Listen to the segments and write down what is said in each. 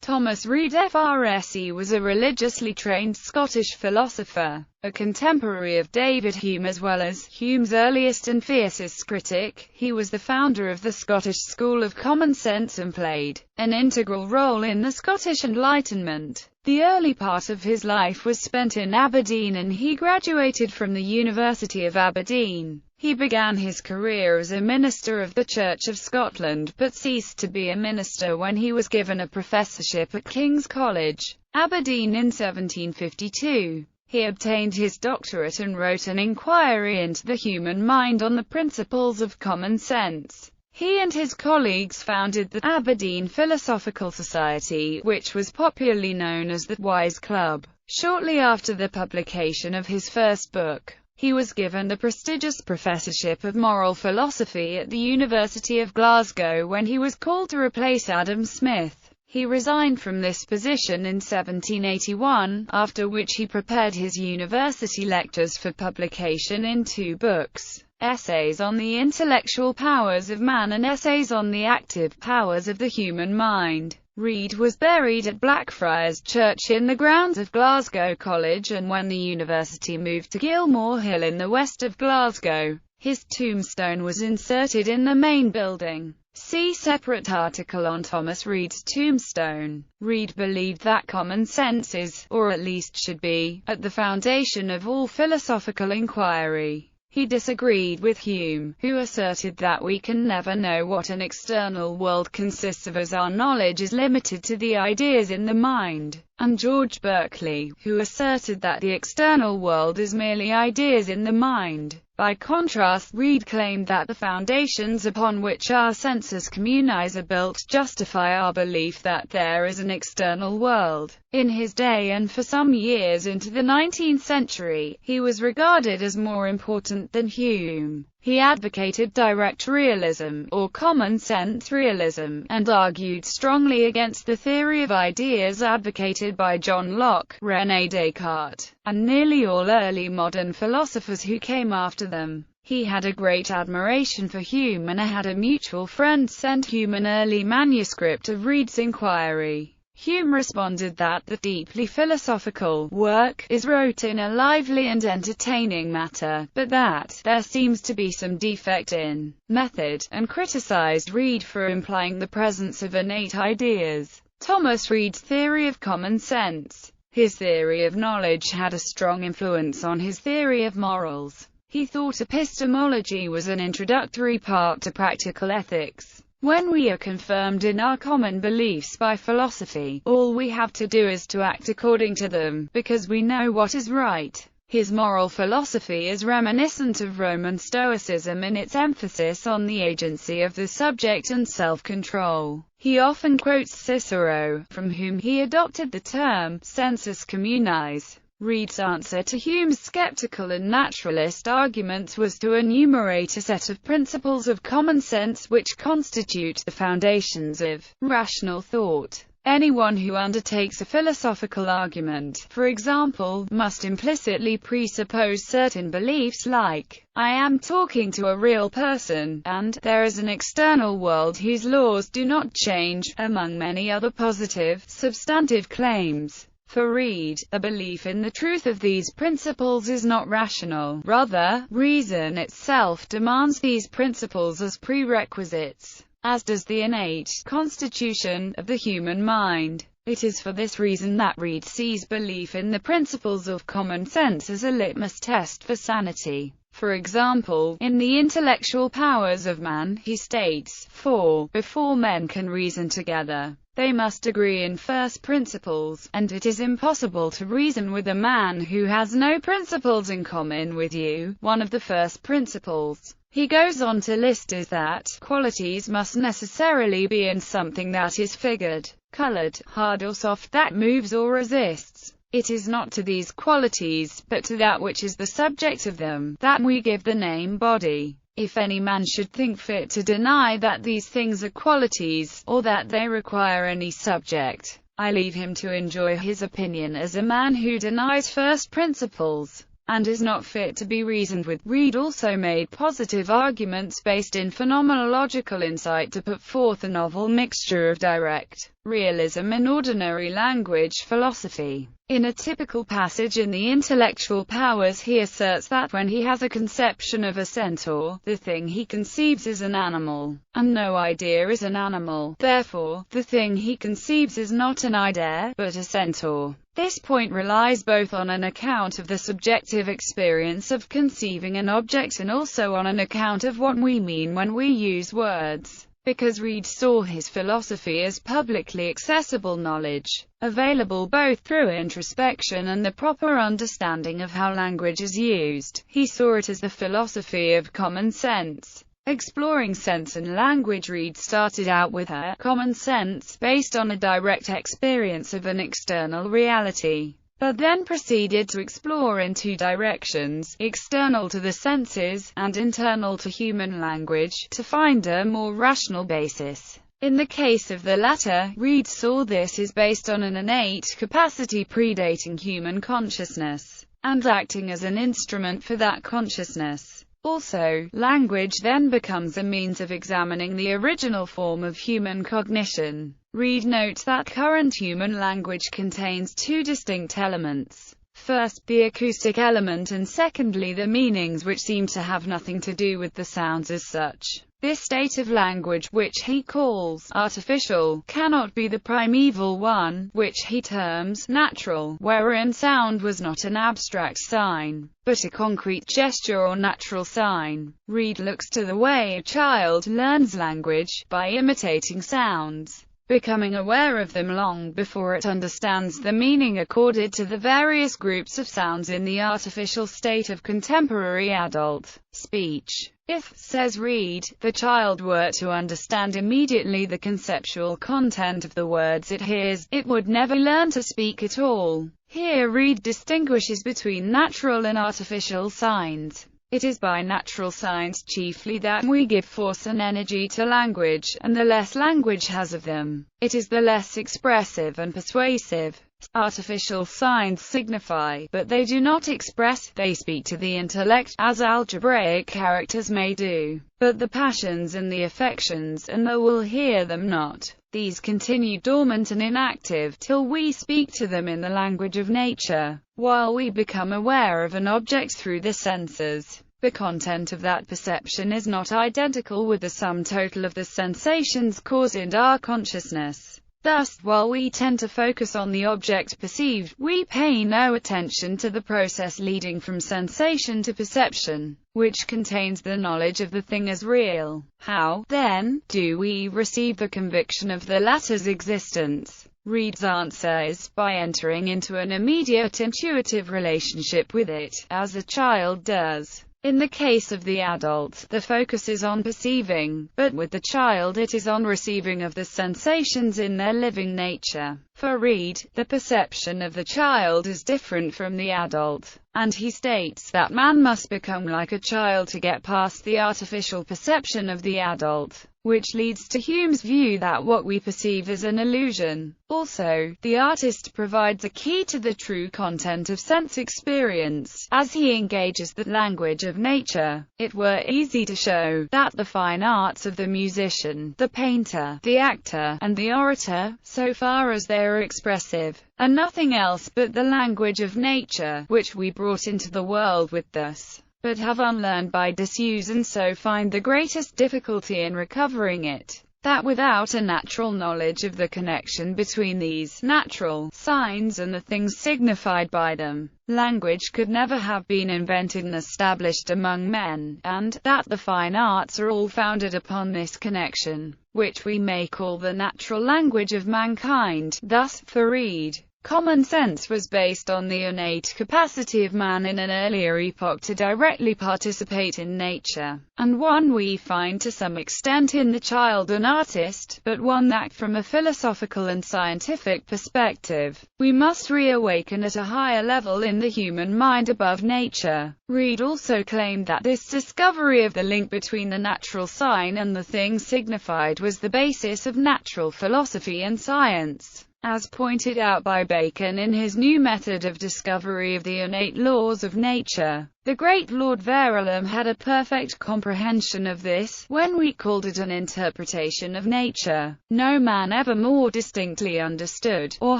Thomas Reid FRSE was a religiously trained Scottish philosopher, a contemporary of David Hume as well as Hume's earliest and fiercest critic. He was the founder of the Scottish school of common sense and played an integral role in the Scottish Enlightenment. The early part of his life was spent in Aberdeen and he graduated from the University of Aberdeen. He began his career as a minister of the Church of Scotland, but ceased to be a minister when he was given a professorship at King's College, Aberdeen in 1752. He obtained his doctorate and wrote an inquiry into the human mind on the principles of common sense. He and his colleagues founded the Aberdeen Philosophical Society, which was popularly known as the Wise Club. Shortly after the publication of his first book, he was given the prestigious professorship of moral philosophy at the University of Glasgow when he was called to replace Adam Smith. He resigned from this position in 1781, after which he prepared his university lectures for publication in two books: Essays on the Intellectual Powers of Man and Essays on the Active Powers of the Human Mind. Reid was buried at Blackfriars Church in the grounds of Glasgow College, and when the university moved to Gilmore Hill in the west of Glasgow, his tombstone was inserted in the main building. See separate article on Thomas Reid's tombstone. Reid believed that common sense is, or at least should be, at the foundation of all philosophical inquiry. He disagreed with Hume, who asserted that we can never know what an external world consists of as our knowledge is limited to the ideas in the mind, and George Berkeley, who asserted that the external world is merely ideas in the mind. By contrast, Reid claimed that the foundations upon which our senses communize are built justify our belief that there is an external world. In his day and for some years into the 19th century, he was regarded as more important than Hume. He advocated direct realism, or common-sense realism, and argued strongly against the theory of ideas advocated by John Locke, René Descartes, and nearly all early modern philosophers who came after them. He had a great admiration for Hume and had a mutual friend sent Hume an early manuscript of Reid's inquiry. Hume responded that the deeply philosophical work is wrote in a lively and entertaining matter, but that there seems to be some defect in method, and criticized Reid for implying the presence of innate ideas. Thomas Reid's theory of common sense. His theory of knowledge had a strong influence on his theory of morals. He thought epistemology was an introductory part to practical ethics. When we are confirmed in our common beliefs by philosophy, all we have to do is to act according to them, because we know what is right. His moral philosophy is reminiscent of Roman Stoicism in its emphasis on the agency of the subject and self-control. He often quotes Cicero, from whom he adopted the term sensus communis. Reid's answer to Hume's skeptical and naturalist arguments was to enumerate a set of principles of common sense which constitute the foundations of rational thought. Anyone who undertakes a philosophical argument, for example, must implicitly presuppose certain beliefs like, I am talking to a real person, and there is an external world whose laws do not change, among many other positive, substantive claims. For Reid, a belief in the truth of these principles is not rational. Rather, reason itself demands these principles as prerequisites, as does the innate constitution of the human mind. It is for this reason that Reid sees belief in the principles of common sense as a litmus test for sanity. For example, in the intellectual powers of man, he states, before men can reason together, they must agree in first principles, and it is impossible to reason with a man who has no principles in common with you. One of the first principles, he goes on to list, is that qualities must necessarily be in something that is figured, colored, hard or soft, that moves or resists. It is not to these qualities, but to that which is the subject of them, that we give the name body. If any man should think fit to deny that these things are qualities, or that they require any subject, I leave him to enjoy his opinion as a man who denies first principles. and is not fit to be reasoned with. Reid also made positive arguments based in phenomenological insight to put forth a novel mixture of direct realism and ordinary language philosophy. In a typical passage in The Intellectual Powers, he asserts that when he has a conception of a centaur, the thing he conceives is an animal, and no idea is an animal. Therefore, the thing he conceives is not an idea, but a centaur. This point relies both on an account of the subjective experience of conceiving an object and also on an account of what we mean when we use words. Because Reid saw his philosophy as publicly accessible knowledge, available both through introspection and the proper understanding of how language is used, he saw it as the philosophy of common sense. Exploring sense and language, Reid started out with her common sense, based on a direct experience of an external reality, but then proceeded to explore in two directions, external to the senses, and internal to human language, to find a more rational basis. In the case of the latter, Reid saw this as based on an innate capacity predating human consciousness, and acting as an instrument for that consciousness. Also, language then becomes a means of examining the original form of human cognition. Reid notes that current human language contains two distinct elements. First, the acoustic element, and secondly, the meanings, which seem to have nothing to do with the sounds as such. This state of language, which he calls artificial, cannot be the primeval one, which he terms natural, wherein sound was not an abstract sign, but a concrete gesture or natural sign. Reid looks to the way a child learns language, by imitating sounds, becoming aware of them long before it understands the meaning accorded to the various groups of sounds in the artificial state of contemporary adult speech. If, says Reid, the child were to understand immediately the conceptual content of the words it hears, it would never learn to speak at all. Here Reid distinguishes between natural and artificial signs. It is by natural signs chiefly that we give force and energy to language, and the less language has of them, it is the less expressive and persuasive. Artificial signs signify, but they do not express. They speak to the intellect, as algebraic characters may do, but the passions and the affections and the will hear them not. These continue dormant and inactive, till we speak to them in the language of nature. While we become aware of an object through the senses, the content of that perception is not identical with the sum total of the sensations caused in our consciousness. Thus, while we tend to focus on the object perceived, we pay no attention to the process leading from sensation to perception, which contains the knowledge of the thing as real. How, then, do we receive the conviction of the latter's existence? Reid's answer is, by entering into an immediate intuitive relationship with it, as a child does. In the case of the adult, the focus is on perceiving, but with the child it is on receiving of the sensations in their living nature. For Reid, the perception of the child is different from the adult, and he states that man must become like a child to get past the artificial perception of the adult, which leads to Hume's view that what we perceive is an illusion. Also, the artist provides a key to the true content of sense experience, as he engages the language of nature. It were easy to show that the fine arts of the musician, the painter, the actor, and the orator, so far as they are expressive, are nothing else but the language of nature, which we brought into the world with us, but have unlearned by disuse, and so find the greatest difficulty in recovering it. That without a natural knowledge of the connection between these natural signs and the things signified by them, language could never have been invented and established among men, and that the fine arts are all founded upon this connection, which we may call the natural language of mankind. Thus, for Reid, common sense was based on the innate capacity of man in an earlier epoch to directly participate in nature, and one we find to some extent in the child and artist, but one that from a philosophical and scientific perspective, we must reawaken at a higher level in the human mind above nature. Reid also claimed that this discovery of the link between the natural sign and the thing signified was the basis of natural philosophy and science. As pointed out by Bacon in his new method of discovery of the innate laws of nature, the great Lord Verulam had a perfect comprehension of this, when we called it an interpretation of nature. No man ever more distinctly understood, or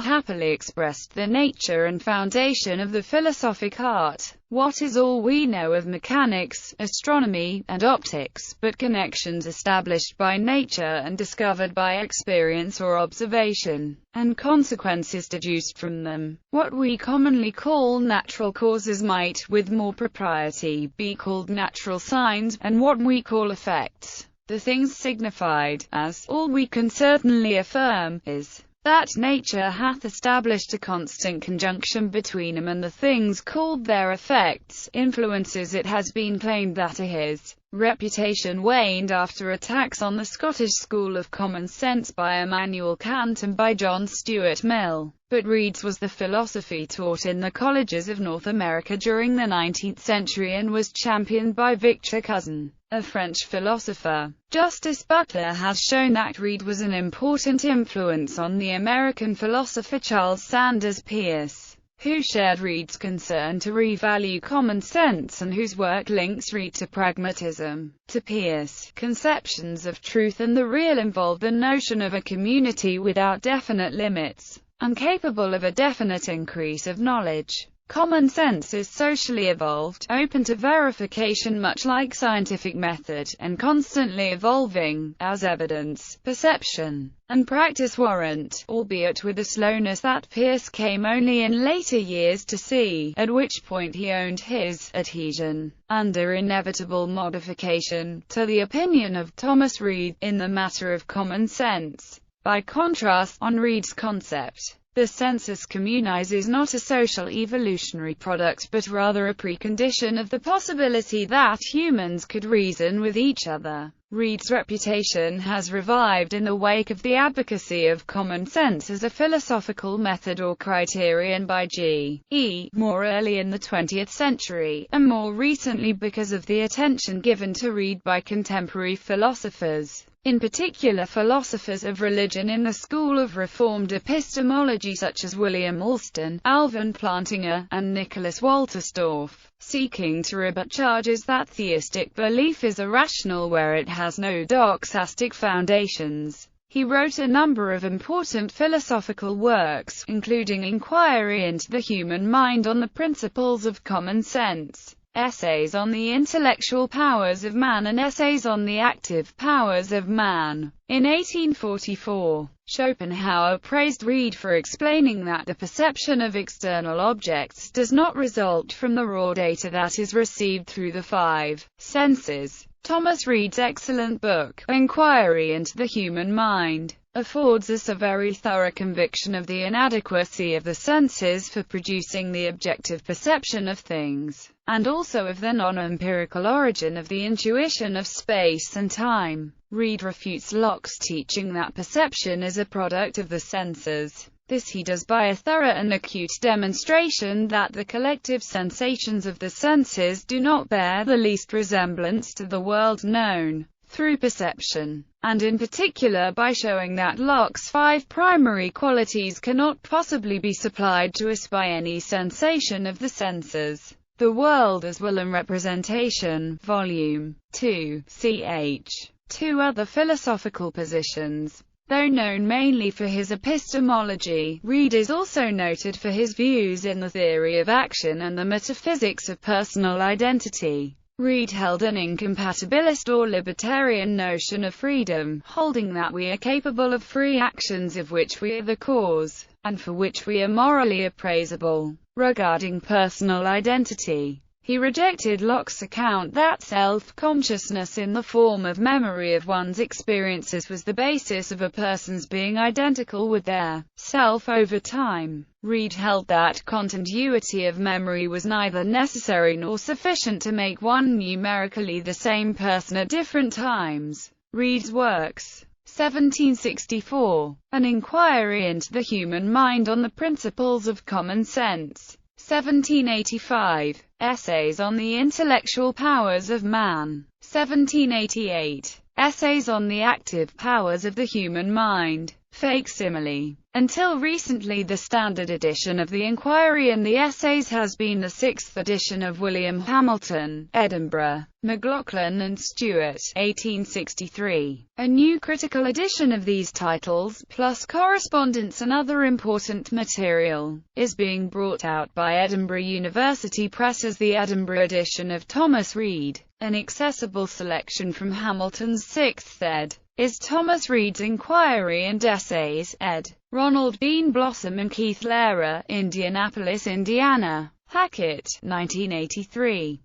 happily expressed the nature and foundation of the philosophic art. What is all we know of mechanics, astronomy, and optics, but connections established by nature and discovered by experience or observation, and consequences deduced from them? What we commonly call natural causes might, with more propriety, be called natural signs, and what we call effects, the things signified, as all we can certainly affirm is that nature hath established a constant conjunction between them and the things called their effects, influences. It has been claimed that his reputation waned after attacks on the Scottish school of common sense by Immanuel Kant and by John Stuart Mill. But Reid's was the philosophy taught in the colleges of North America during the 19th century and was championed by Victor Cousin, a French philosopher. Justice Butler has shown that Reid was an important influence on the American philosopher Charles Sanders Peirce, who shared Reid's concern to revalue common sense and whose work links Reid to pragmatism. To Peirce, conceptions of truth and the real involve the notion of a community without definite limits, incapable of a definite increase of knowledge. Common sense is socially evolved, open to verification much like scientific method, and constantly evolving, as evidence, perception, and practice warrant, albeit with a slowness that Peirce came only in later years to see, at which point he owned his adhesion, under inevitable modification, to the opinion of Thomas Reid, in the matter of common sense. By contrast, on Reid's concept, the sensus communis is not a social evolutionary product but rather a precondition of the possibility that humans could reason with each other. Reid's reputation has revived in the wake of the advocacy of common sense as a philosophical method or criterion by G.E. more early in the 20th century, and more recently because of the attention given to Reid by contemporary philosophers, in particular philosophers of religion in the school of Reformed epistemology such as William Alston, Alvin Plantinga, and Nicholas Wolterstorff, seeking to rebut charges that theistic belief is irrational where it has no doxastic foundations. He wrote a number of important philosophical works, including Inquiry into the Human Mind on the Principles of Common Sense, Essays on the Intellectual Powers of Man and Essays on the Active Powers of Man. In 1844, Schopenhauer praised Reid for explaining that the perception of external objects does not result from the raw data that is received through the five senses. Thomas Reid's excellent book, Inquiry into the Human Mind, affords us a very thorough conviction of the inadequacy of the senses for producing the objective perception of things, and also of the non-empirical origin of the intuition of space and time. Reid refutes Locke's teaching that perception is a product of the senses. This he does by a thorough and acute demonstration that the collective sensations of the senses do not bear the least resemblance to the world known through perception, and in particular by showing that Locke's five primary qualities cannot possibly be supplied to us by any sensation of the senses. The World as Will and Representation, Volume 2, ch. 2. Other philosophical positions. Though known mainly for his epistemology, Reid is also noted for his views in the theory of action and the metaphysics of personal identity. Reid held an incompatibilist or libertarian notion of freedom, holding that we are capable of free actions of which we are the cause, and for which we are morally appraisable. Regarding personal identity, he rejected Locke's account that self-consciousness in the form of memory of one's experiences was the basis of a person's being identical with their self over time. Reid held that continuity of memory was neither necessary nor sufficient to make one numerically the same person at different times. Reid's works, 1764, An Inquiry into the Human Mind on the Principles of Common Sense, 1785, Essays on the Intellectual Powers of Man, 1788, Essays on the Active Powers of the Human Mind, facsimile. Until recently, the standard edition of the Inquiry and the Essays has been the 6th edition of William Hamilton, Edinburgh, McLaughlin and Stewart, 1863. A new critical edition of these titles, plus correspondence and other important material, is being brought out by Edinburgh University Press as the Edinburgh edition of Thomas Reid. An accessible selection from Hamilton's 6th ed. is Thomas Reid's Inquiry and Essays, ed. Ronald Bean Blossom and Keith Lehrer, Indianapolis, Indiana. Hackett, 1983.